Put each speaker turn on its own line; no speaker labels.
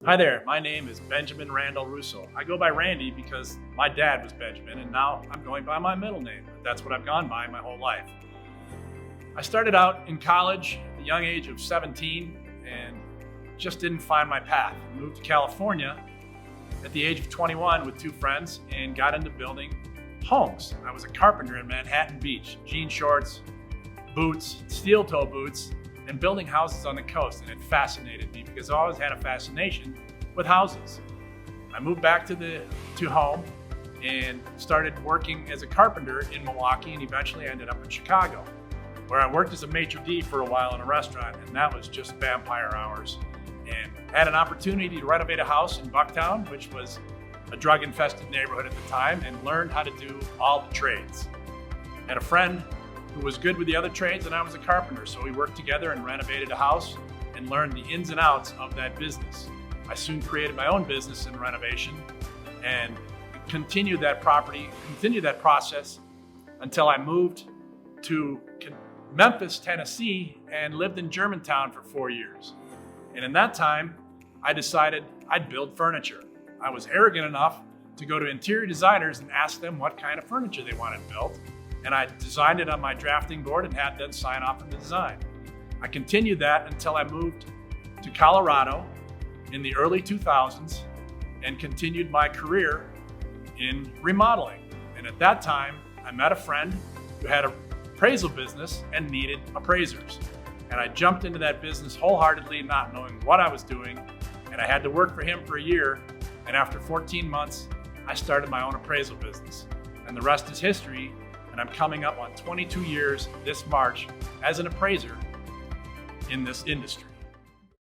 Hi there, my name is Benjamin Randall Russo. I go by Randy because my dad was Benjamin and now I'm going by my middle name. That's what I've gone by my whole life. I started out in college at the young age of 17 and just didn't find my path. I moved to California at the age of 21 with two friends and got into building homes. I was a carpenter in Manhattan Beach, jean shorts, boots, steel toe boots, and building houses on the coast, and it fascinated me because I always had a fascination with houses. I moved back to home and started working as a carpenter in Milwaukee, and eventually I ended up in Chicago, where I worked as a maitre d' for a while in a restaurant, and that was just vampire hours. And had an opportunity to renovate a house in Bucktown, which was a drug-infested neighborhood at the time, and learned how to do all the trades. Had a friend who was good with the other trades, and I was a carpenter, so we worked together and renovated a house and learned the ins and outs of that business. I soon created my own business in renovation and continued that process until I moved to Memphis, Tennessee, and lived in Germantown for 4 years. And in that time, I decided I'd build furniture. I was arrogant enough to go to interior designers and ask them what kind of furniture they wanted built. And I designed it on my drafting board and had them sign off on the design. I continued that until I moved to Colorado in the early 2000s and continued my career in remodeling. And at that time, I met a friend who had an appraisal business and needed appraisers. And I jumped into that business wholeheartedly, not knowing what I was doing. And I had to work for him for a year. And after 14 months, I started my own appraisal business. And the rest is history. And I'm coming up on 22 years this March as an appraiser in this industry.